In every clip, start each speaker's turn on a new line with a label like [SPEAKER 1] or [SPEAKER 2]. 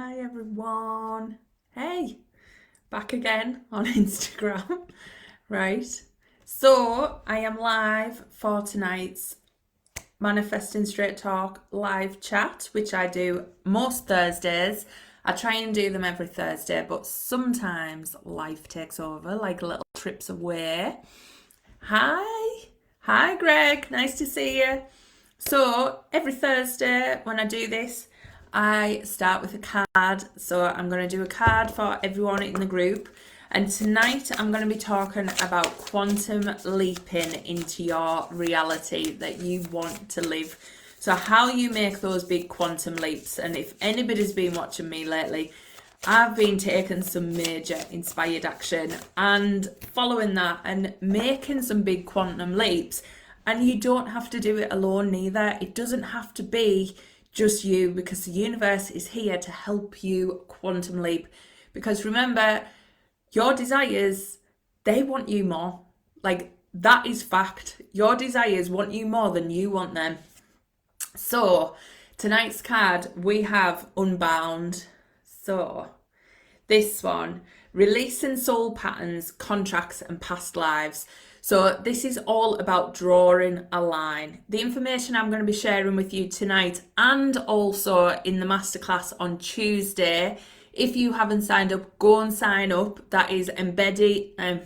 [SPEAKER 1] Hi everyone. Hey, back again on Instagram. Right. So I am live for tonight's Manifesting Straight Talk live chat, which I do most Thursdays. I try and do them every Thursday, but sometimes life takes over, like little trips away. Hi. Hi, Greg. Nice to see you. So every Thursday when I do this, I start with a card. So I'm going to do a card for everyone in the group. And tonight I'm going to be talking about quantum leaping into your reality that you want to live. So how you make those big quantum leaps. And if anybody's been watching me lately, I've been taking some major inspired action and following that and making some big quantum leaps. And you don't have to do it alone neither. It doesn't have to be just you, because the universe is here to help you quantum leap. Because remember, your desires, they want you more. Like, that is fact. Your desires want you more than you want them. So tonight's card, we have Unbound. So this one, releasing soul patterns, contracts and past lives. So this is all about drawing a line. The information I'm going to be sharing with you tonight and also in the masterclass on Tuesday. If you haven't signed up, go and sign up. That is Embody the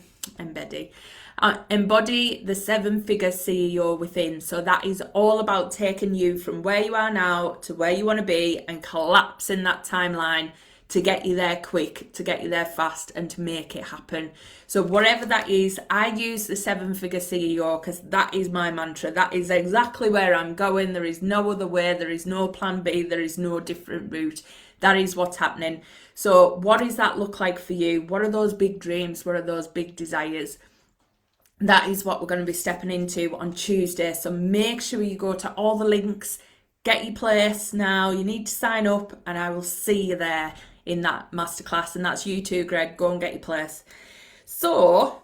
[SPEAKER 1] 7-figure CEO within. So that is all about taking you from where you are now to where you want to be and collapsing that timeline to get you there quick, to get you there fast, and to make it happen. So whatever that is, I use the 7-figure CEO because that is my mantra. That is exactly where I'm going. There is no other way. There is no plan B. There is no different route. That is what's happening. So what does that look like for you? What are those big dreams? What are those big desires? That is what we're going to be stepping into on Tuesday. So make sure you go to all the links, get your place now. You need to sign up and I will see you there in that masterclass. And that's you too, Greg. Go and get your place. So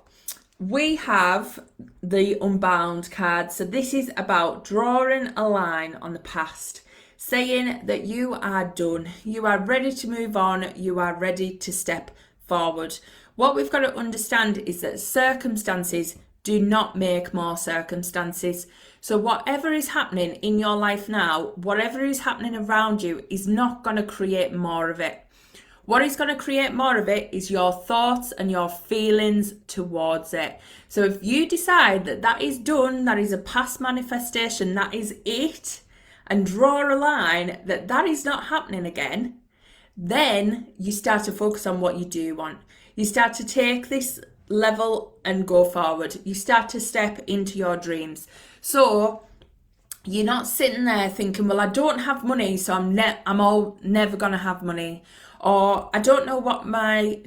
[SPEAKER 1] we have the Unbound card. So this is about drawing a line on the past, saying that you are done. You are ready to move on. You are ready to step forward. What we've got to understand is that circumstances do not make more circumstances. So whatever is happening in your life now, whatever is happening around you is not going to create more of it. What is going to create more of it is your thoughts and your feelings towards it. So if you decide that that is done, that is a past manifestation, that is it, and draw a line that that is not happening again, then you start to focus on what you do want. You start to take this level and go forward. You start to step into your dreams. So you're not sitting there thinking, well, I don't have money, so I'm never going to have money. Or I don't know what my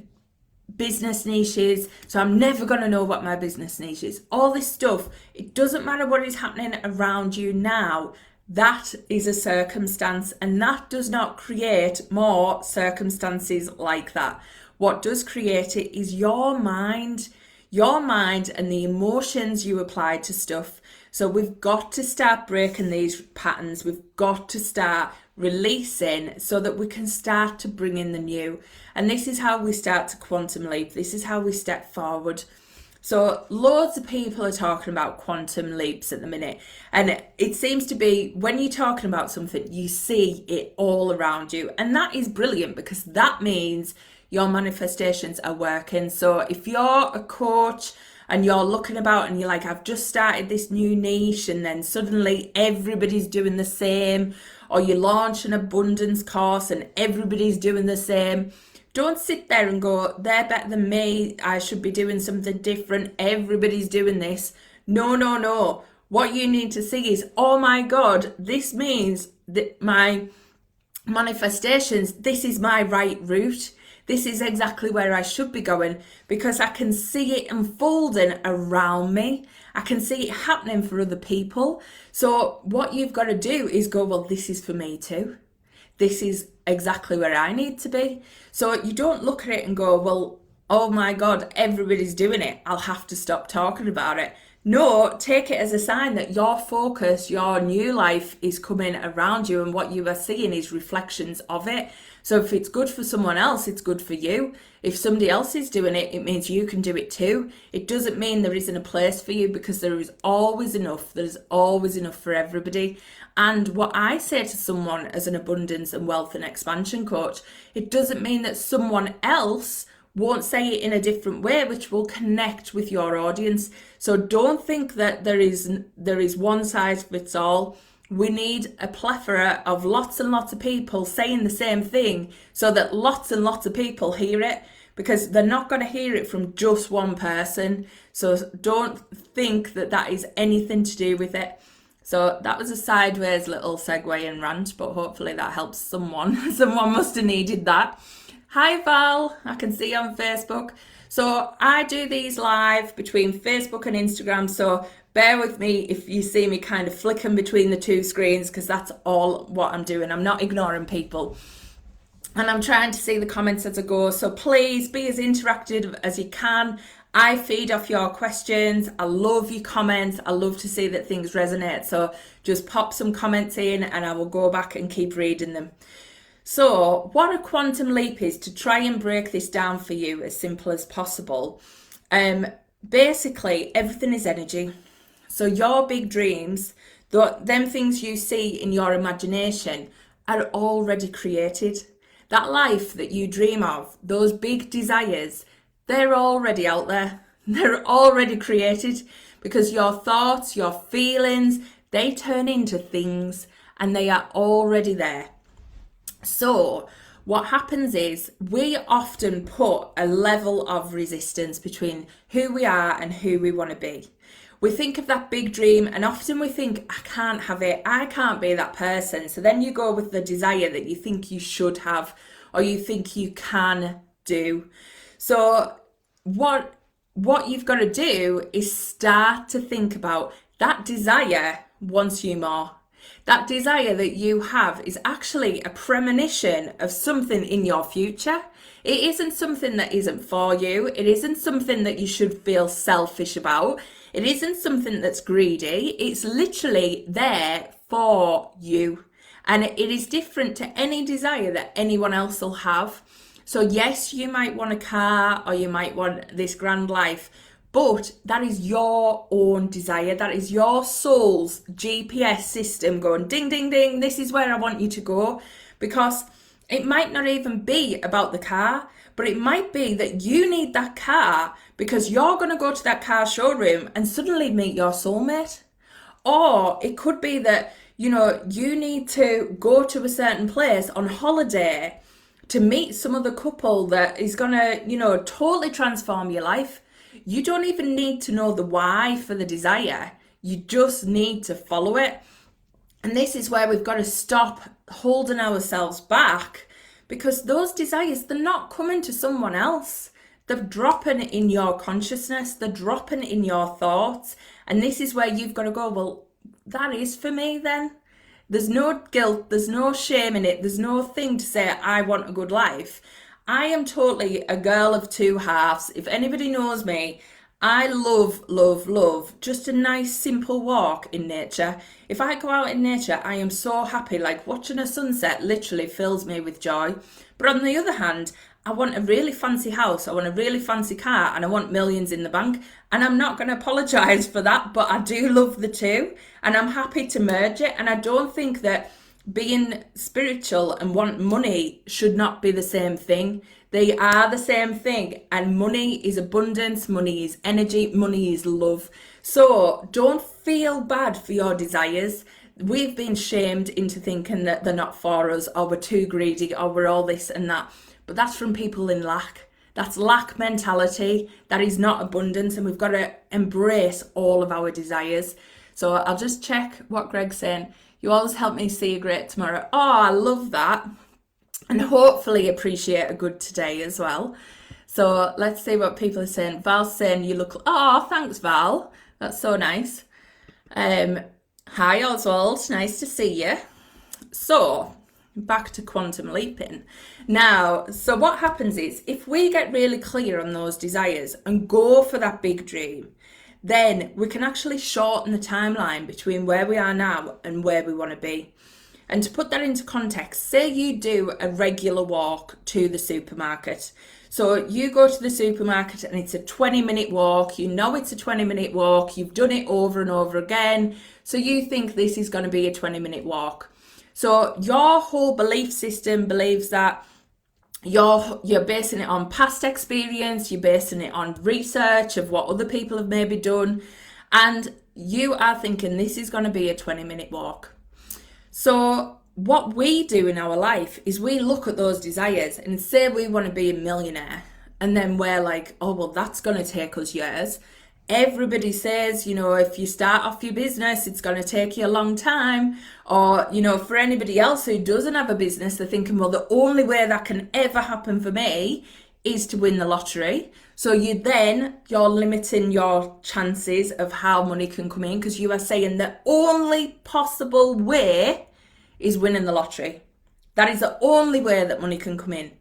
[SPEAKER 1] business niche is, so I'm never going to know what my business niche is. All this stuff, it doesn't matter what is happening around you now. That is a circumstance, and that does not create more circumstances like that. What does create it is your mind and the emotions you apply to stuff. So we've got to start breaking these patterns. We've got to start releasing so that we can start to bring in the new. And this is how we start to quantum leap. This is how we step forward. So loads of people are talking about quantum leaps at the minute. And it seems to be when you're talking about something, you see it all around you. And that is brilliant because that means your manifestations are working. So if you're a coach and you're looking about and you're like, I've just started this new niche, and then suddenly everybody's doing the same, or you launch an abundance course and everybody's doing the same, don't sit there and go, they're better than me, I should be doing something different, everybody's doing this. No. What you need to see is, oh my God, this means that my manifestations, this is my right route. This is exactly where I should be going because I can see it unfolding around me. I can see it happening for other people. So what you've got to do is go, well, this is for me too. This is exactly where I need to be. So you don't look at it and go, well, oh my God, everybody's doing it, I'll have to stop talking about it. No, take it as a sign that your focus, your new life is coming around you, and what you are seeing is reflections of it. So if it's good for someone else, it's good for you. If somebody else is doing it, it means you can do it too. It doesn't mean there isn't a place for you, because there is always enough. There's always enough for everybody. And what I say to someone as an abundance and wealth and expansion coach, it doesn't mean that someone else won't say it in a different way, which will connect with your audience. So don't think that there is one size fits all. We need a plethora of lots and lots of people saying the same thing, so that lots and lots of people hear it, because they're not going to hear it from just one person. So don't think that that is anything to do with it. So that was a sideways little segue and rant, but hopefully that helps someone. Someone must have needed that. Hi Val, I can see you on Facebook. So I do these live between Facebook and Instagram, so bear with me if you see me kind of flicking between the two screens, because that's all what I'm doing. I'm not ignoring people. And I'm trying to see the comments as I go, so please be as interactive as you can. I feed off your questions. I love your comments. I love to see that things resonate. So just pop some comments in and I will go back and keep reading them. So what a quantum leap is, to try and break this down for you as simple as possible. Basically, everything is energy. So your big dreams, them things you see in your imagination, are already created. That life that you dream of, those big desires, they're already out there. They're already created, because your thoughts, your feelings, they turn into things, and they are already there. So what happens is we often put a level of resistance between who we are and who we want to be. We think of that big dream, and often we think, I can't have it, I can't be that person. So then you go with the desire that you think you should have, or you think you can do. So what you've got to do is start to think about that desire wants you more. That desire that you have is actually a premonition of something in your future. It isn't something that isn't for you. It isn't something that you should feel selfish about. It isn't something that's greedy. It's literally there for you. And it is different to any desire that anyone else will have. So yes, you might want a car, or you might want this grand life, but that is your own desire. That is your soul's GPS system going ding, ding, ding. This is where I want you to go. Because it might not even be about the car, but it might be that you need that car because you're going to go to that car showroom and suddenly meet your soulmate. Or it could be that, you need to go to a certain place on holiday to meet some other couple that is going to, totally transform your life. You don't even need to know the why for the desire. You just need to follow it. And this is where we've got to stop holding ourselves back, because those desires, they're not coming to someone else. They're dropping in your consciousness. They're dropping in your thoughts. And this is where you've got to go, well, that is for me then. There's no guilt. There's no shame in it. There's no thing to say, I want a good life. I am totally a girl of two halves. If anybody knows me, I love, love, love just a nice simple walk in nature. If I go out in nature, I am so happy. Like watching a sunset literally fills me with joy. But on the other hand, I want a really fancy house, I want a really fancy car, and I want millions in the bank. And I'm not going to apologise for that, but I do love the two, and I'm happy to merge it. And I don't think that being spiritual and want money should not be the same thing. They are the same thing, and money is abundance, money is energy, money is love. So don't feel bad for your desires. We've been shamed into thinking that they're not for us, or we're too greedy, or we're all this and that. But that's from people in lack. That's lack mentality. That is not abundance, and we've got to embrace all of our desires. So I'll just check what Greg's saying. You always help me see a great tomorrow. Oh, I love that. And hopefully appreciate a good today as well. So let's see what people are saying. Val's saying you look... Oh, thanks, Val. That's so nice. Hi, Oswald. Nice to see you. So, back to quantum leaping. Now, so what happens is, if we get really clear on those desires and go for that big dream, then we can actually shorten the timeline between where we are now and where we want to be. And to put that into context, say you do a regular walk to the supermarket. So you go to the supermarket and it's a 20-minute walk. You know it's a 20-minute walk. You've done it over and over again. So you think this is going to be a 20-minute walk. So your whole belief system believes that you're basing it on past experience, you're basing it on research of what other people have maybe done, and you are thinking this is going to be a 20-minute walk. So what we do in our life is we look at those desires and say we want to be a millionaire, and then we're like, oh, well, that's going to take us years. Everybody says, if you start off your business, it's going to take you a long time. Or, for anybody else who doesn't have a business, they're thinking, well, the only way that can ever happen for me is to win the lottery. So you're limiting your chances of how money can come in, because you are saying the only possible way is winning the lottery. That is the only way that money can come in.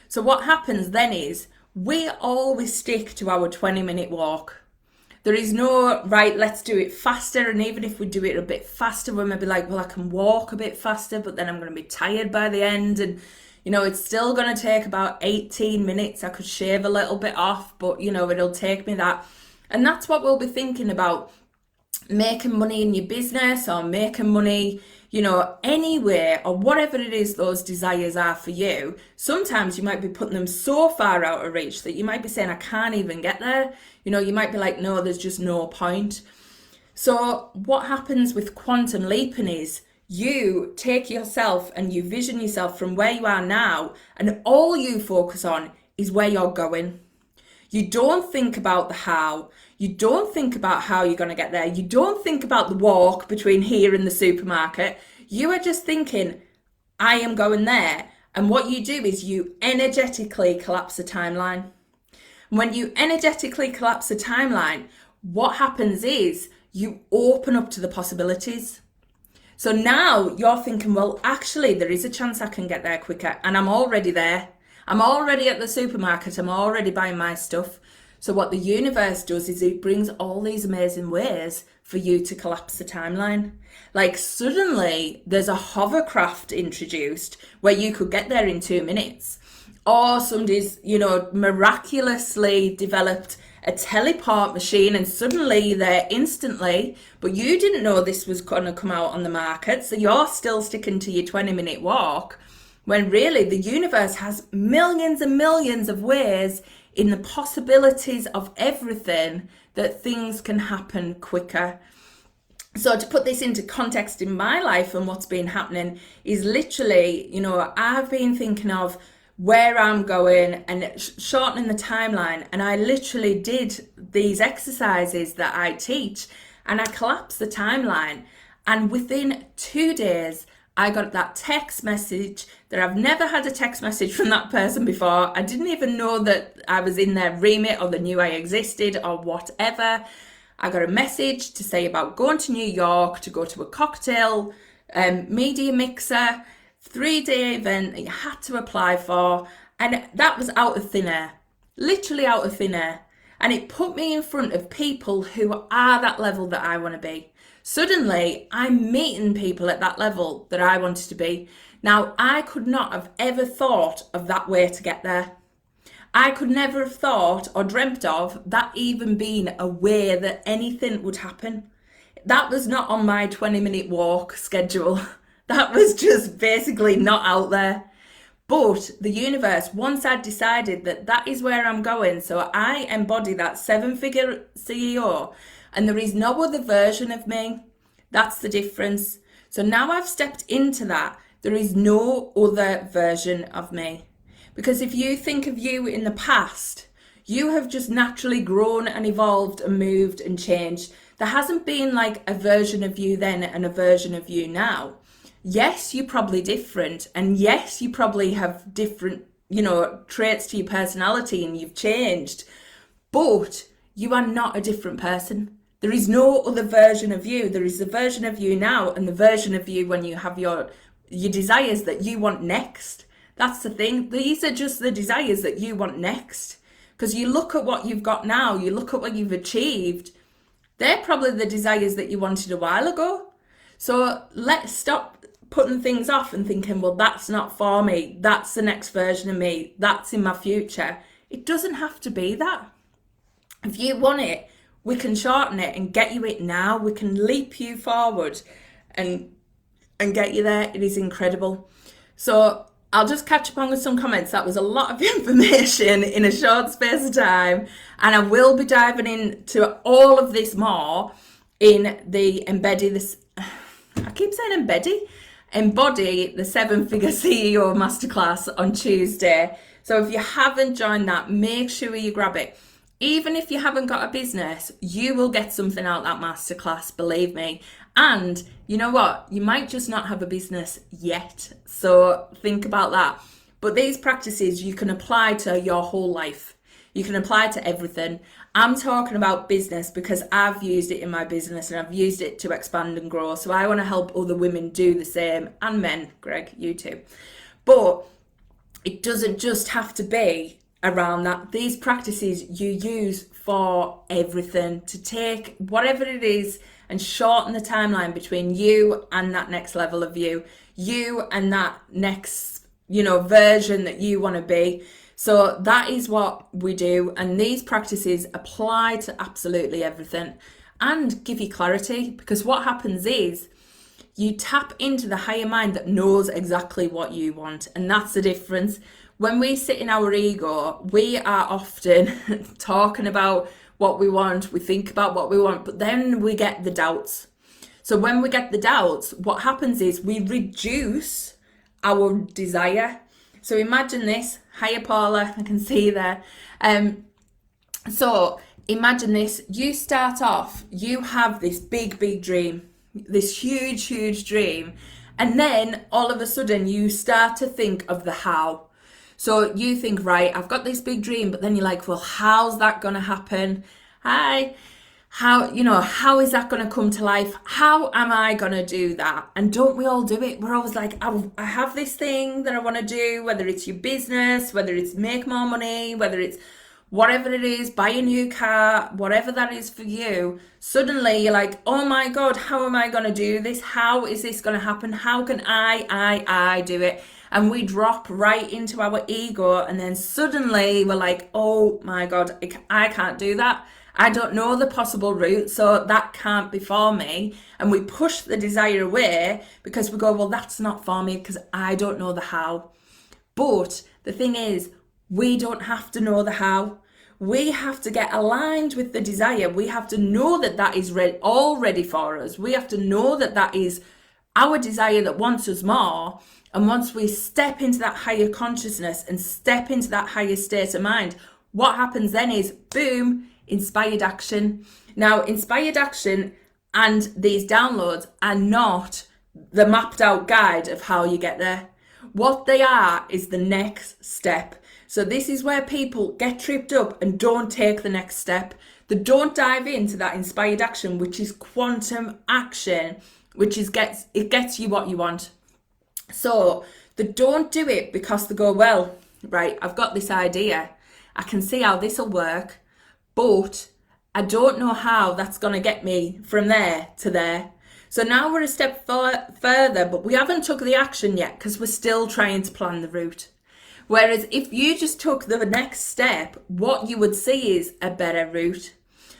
[SPEAKER 1] So what happens then is we always stick to our 20-minute walk. There is no, right, let's do it faster. And even if we do it a bit faster, we may be like, well, I can walk a bit faster, but then I'm going to be tired by the end. And, it's still going to take about 18 minutes. I could shave a little bit off, but, it'll take me that. And that's what we'll be thinking about, making money in your business or making money, anywhere, or whatever it is those desires are for you. Sometimes you might be putting them so far out of reach that you might be saying, I can't even get there. You might be like, no, there's just no point. So what happens with quantum leaping is you take yourself and you vision yourself from where you are now, and all you focus on is where you're going. You don't think about the how. You don't think about how you're going to get there. You don't think about the walk between here and the supermarket. You are just thinking, I am going there. And what you do is you energetically collapse the timeline. When you energetically collapse the timeline, what happens is you open up to the possibilities. So now you're thinking, well, actually, there is a chance I can get there quicker, and I'm already there. I'm already at the supermarket. I'm already buying my stuff. So what the universe does is it brings all these amazing ways for you to collapse the timeline. Like suddenly there's a hovercraft introduced where you could get there in 2 minutes. Or somebody's, miraculously developed a teleport machine and suddenly they're instantly, but you didn't know this was going to come out on the market. So you're still sticking to your 20-minute walk, when really the universe has millions and millions of ways in the possibilities of everything that things can happen quicker. So to put this into context in my life and what's been happening is literally, I've been thinking of where I'm going and shortening the timeline. And I literally did these exercises that I teach and I collapsed the timeline. And within 2 days, I got that text message that I've never had a text message from that person before. I didn't even know that I was in their remit or they knew I existed or whatever. I got a message to say about going to New York to go to a cocktail media mixer, 3-day event that you had to apply for. And that was out of thin air, literally out of thin air. And it put me in front of people who are that level that I want to be. Suddenly, I'm meeting people at that level that I wanted to be. Now, I could not have ever thought of that way to get there. I could never have thought or dreamt of that even being a way that anything would happen. That was not on my 20-minute walk schedule. That was just basically not out there. But the universe, once I'd decided that that is where I'm going, so I embody that 7-figure CEO, and there is no other version of me. That's the difference. So now I've stepped into that. There is no other version of me. Because if you think of you in the past, you have just naturally grown and evolved and moved and changed. There hasn't been like a version of you then and a version of you now. Yes, you're probably different. And yes, you probably have different, traits to your personality and you've changed. But you are not a different person. There is no other version of you. There is the version of you now and the version of you when you have your desires that you want next. That's the thing. These are just the desires that you want next. Because you look at what you've got now, you look at what you've achieved, They're probably the desires that you wanted a while ago. So let's stop putting things off and thinking, well, that's not for me. That's the next version of me. That's in my future. It doesn't have to be that. If you want it, we can shorten it and get you it now. We can leap you forward and get you there. It is incredible. So I'll just catch up on with some comments. That was a lot of information in a short space of time. And I will be diving into all of this more in the Embody the 7-Figure CEO Masterclass on Tuesday. So if you haven't joined that, make sure you grab it. Even if you haven't got a business, you will get something out of that masterclass, believe me. And you know what? You might just not have a business yet. So think about that. But these practices you can apply to your whole life. You can apply to everything. I'm talking about business because I've used it in my business and I've used it to expand and grow. So I want to help other women do the same, and men, Greg, you too. But it doesn't just have to be around that. These practices you use for everything, to take whatever it is and shorten the timeline between you and that next level of you and that next, version that you want to be. So that is what we do. And these practices apply to absolutely everything and give you clarity, because what happens is you tap into the higher mind that knows exactly what you want. And that's the difference. When we sit in our ego, we are often talking about what we want, we think about what we want, but then we get the doubts. So when we get the doubts, what happens is we reduce our desire. So imagine this. Hiya, Paula, I can see you there. So imagine this. You start off, you have this big, big dream, this huge, huge dream. And then all of a sudden you start to think of the how. So you think, right, I've got this big dream, but then you're like, well, how's that going to happen? How is that going to come to life? How am I going to do that? And don't we all do it? We're always like, I have this thing that I want to do, whether it's your business, whether it's make more money, whether it's whatever it is, buy a new car, whatever that is for you. Suddenly you're like, oh my God, how am I going to do this? How is this going to happen? How can I do it? And we drop right into our ego, and then suddenly we're like, oh my God, I can't do that. I don't know the possible route, so that can't be for me. And we push the desire away because we go, well, that's not for me because I don't know the how. But the thing is, we don't have to know the how. We have to get aligned with the desire. We have to know that that is all ready for us. We have to know that that is our desire that wants us more. And once we step into that higher consciousness and step into that higher state of mind, what happens then is, boom, inspired action. Now, inspired action and these downloads are not the mapped out guide of how you get there. What they are is the next step. So this is where people get tripped up and don't take the next step. They don't dive into that inspired action, which is quantum action, which is it gets you what you want. So they don't do it because they go, well, right, I've got this idea. I can see how this will work, but I don't know how that's going to get me from there to there. So now we're a step further, but we haven't took the action yet because we're still trying to plan the route. Whereas if you just took the next step, what you would see is a better route.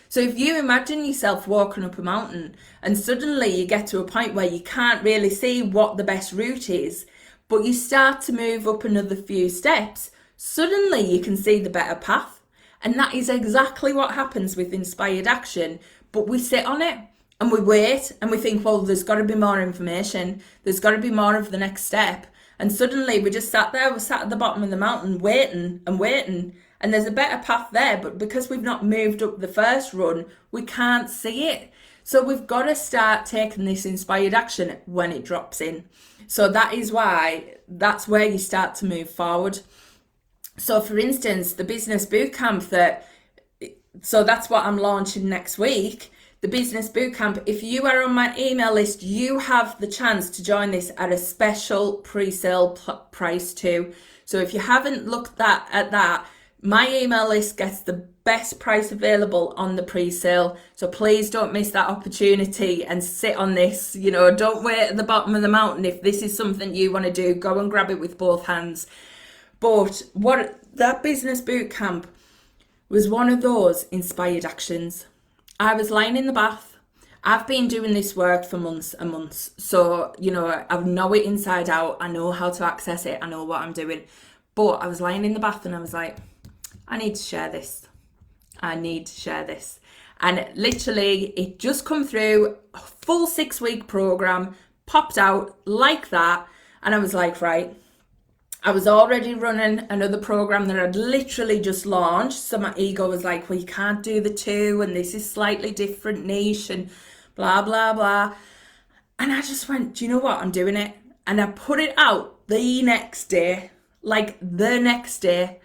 [SPEAKER 1] So if you imagine yourself walking up a mountain and suddenly you get to a point where you can't really see what the best route is, but you start to move up another few steps, suddenly you can see the better path. And that is exactly what happens with inspired action. But we sit on it and we wait and we think, well, there's got to be more information. There's got to be more of the next step. And suddenly we just sat there, we're sat at the bottom of the mountain waiting and waiting. And there's a better path there, but because we've not moved up the first run, we can't see it. So we've got to start taking this inspired action when it drops in. So that's where you start to move forward. So for instance, the business bootcamp so that's what I'm launching next week. The business bootcamp, if you are on my email list, you have the chance to join this at a special pre-sale price too. So if you haven't looked at that, My email list gets the best price available on the pre-sale. So please don't miss that opportunity and sit on this. Don't wait at the bottom of the mountain. If this is something you want to do, go and grab it with both hands. But what that business boot camp was one of those inspired actions. I was lying in the bath. I've been doing this work for months and months. So, I know it inside out. I know how to access it. I know what I'm doing. But I was lying in the bath and I was like, I need to share this. I need to share this. And literally, it just come through, a full 6-week program, popped out like that. And I was like, right. I was already running another program that I'd literally just launched. So my ego was like, well, you can't do the two, and this is slightly different niche and blah, blah, blah. And I just went, do you know what? I'm doing it. And I put it out the next day, like the next day.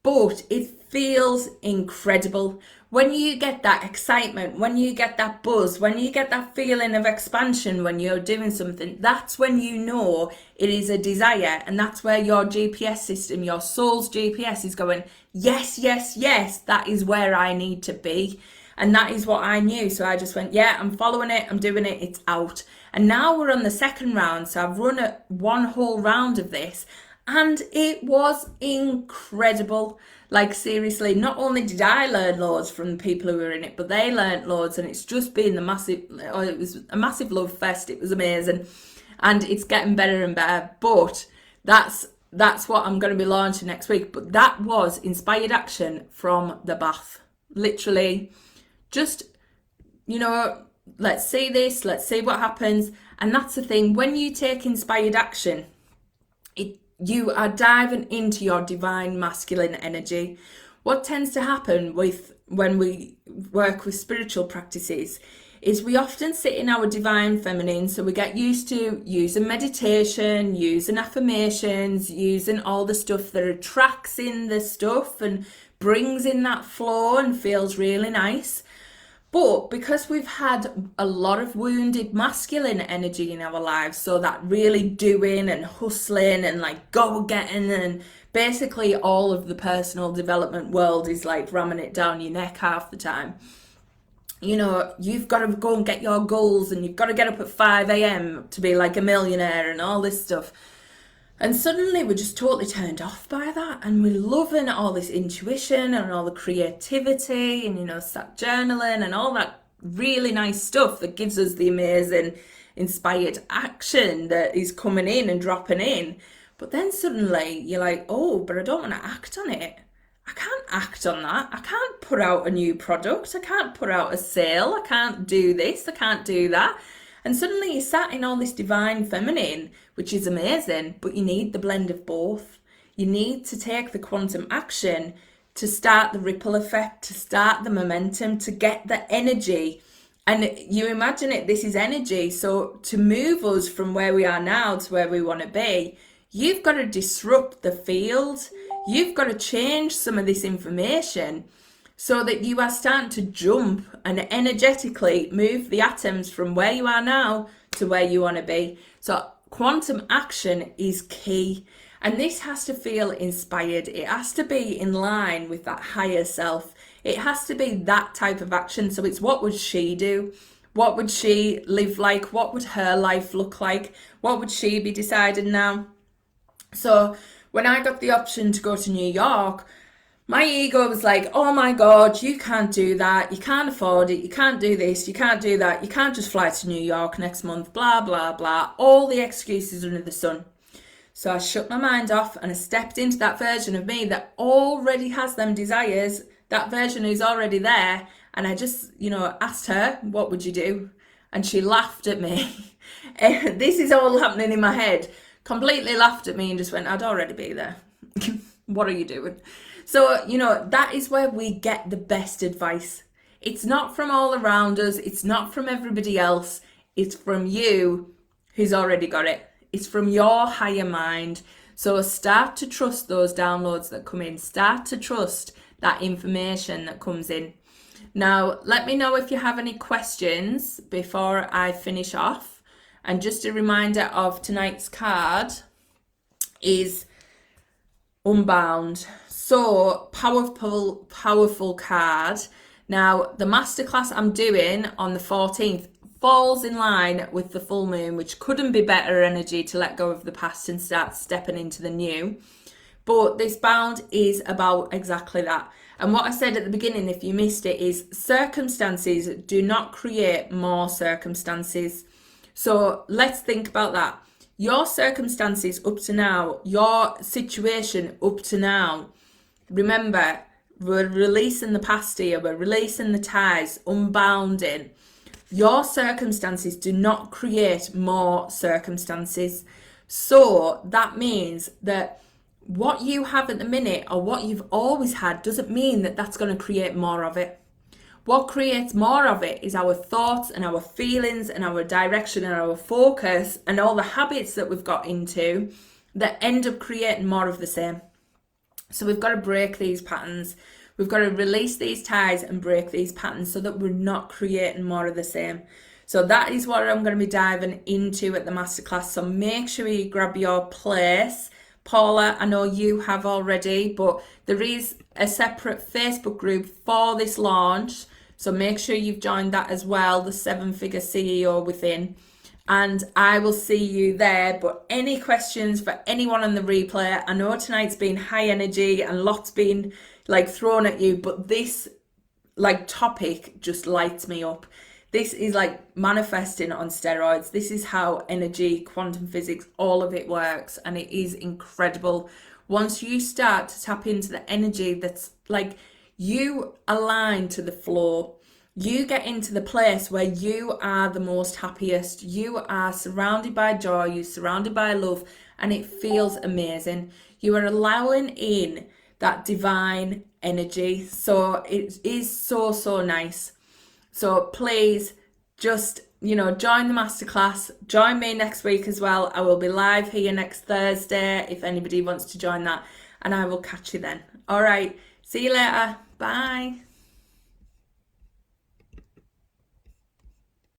[SPEAKER 1] But it feels incredible. When you get that excitement, when you get that buzz, when you get that feeling of expansion when you're doing something, that's when you know it is a desire. And that's where your GPS system, your soul's GPS is going, yes, yes, yes, that is where I need to be. And that is what I knew. So I just went, yeah, I'm following it, I'm doing it, it's out. And now we're on the second round. So I've run one whole round of this. And it was incredible. Like, seriously, not only did I learn loads from the people who were in it, but they learned loads. And it's just been it was a massive love fest. It was amazing. And it's getting better and better. But that's what I'm going to be launching next week. But that was inspired action from the bath. Literally, just, let's see this, let's see what happens. And that's the thing. When you take inspired action, you are diving into your divine masculine energy. What tends to happen when we work with spiritual practices is we often sit in our divine feminine. So we get used to using meditation, using affirmations, using all the stuff that attracts in the stuff and brings in that flow and feels really nice. But because we've had a lot of wounded masculine energy in our lives, so that really doing and hustling and like go-getting, and basically all of the personal development world is like ramming it down your neck half the time. You've got to go and get your goals, and you've got to get up at 5 a.m. to be like a millionaire and all this stuff. And suddenly we're just totally turned off by that, and we're loving all this intuition and all the creativity and, start journaling and all that really nice stuff that gives us the amazing inspired action that is coming in and dropping in. But then suddenly you're like, oh, but I don't want to act on it. I can't act on that. I can't put out a new product. I can't put out a sale. I can't do this. I can't do that. And suddenly you're sat in all this divine feminine, which is amazing, but you need the blend of both. You need to take the quantum action to start the ripple effect, to start the momentum, to get the energy. And you imagine it, this is energy. So to move us from where we are now to where we want to be, you've got to disrupt the field. You've got to change some of this information so that you are starting to jump and energetically move the atoms from where you are now to where you want to be. So quantum action is key. And this has to feel inspired. It has to be in line with that higher self. It has to be that type of action. So it's, what would she do? What would she live like? What would her life look like? What would she be deciding now? So when I got the option to go to New York, my ego was like, oh my God, you can't do that. You can't afford it. You can't do this. You can't do that. You can't just fly to New York next month, blah, blah, blah. All the excuses under the sun. So I shut my mind off and I stepped into that version of me that already has them desires, that version who's already there. And I just, asked her, what would you do? And she laughed at me. This is all happening in my head. Completely laughed at me and just went, I'd already be there. What are you doing? So, that is where we get the best advice. It's not from all around us. It's not from everybody else. It's from you who's already got it. It's from your higher mind. So start to trust those downloads that come in. Start to trust that information that comes in. Now, let me know if you have any questions before I finish off. And just a reminder of tonight's card is Unbound. So powerful card. Now, the masterclass I'm doing on the 14th falls in line with the full moon, which couldn't be better energy to let go of the past and start stepping into the new. But this bound is about exactly that. And what I said at the beginning, if you missed it, is circumstances do not create more circumstances. So let's think about that. Your circumstances up to now, your situation up to now, remember, we're releasing the past here, we're releasing the ties, unbounding. Your circumstances do not create more circumstances. So that means that what you have at the minute or what you've always had doesn't mean that that's going to create more of it. What creates more of it is our thoughts and our feelings and our direction and our focus and all the habits that we've got into that end up creating more of the same. So we've got to break these patterns. We've got to release these ties and break these patterns so that we're not creating more of the same. So that is what I'm going to be diving into at the masterclass. So make sure you grab your place. Paula, I know you have already, but there is a separate Facebook group for this launch. So make sure you've joined that as well, the 7-Figure CEO Within. And I will see you there. But any questions for anyone on the replay? I know tonight's been high energy and lots been like thrown at you, but this like topic just lights me up. This is like manifesting on steroids. This is how energy, quantum physics, all of it works. And it is incredible. Once you start to tap into the energy that's like you align to the flow, you get into the place where you are the most happiest. You are surrounded by joy, you're surrounded by love, and it feels amazing. You are allowing in that divine energy. So it is so, so nice. So please just, join the masterclass. Join me next week as well. I will be live here next Thursday if anybody wants to join that. And I will catch you then. All right. See you later. Bye.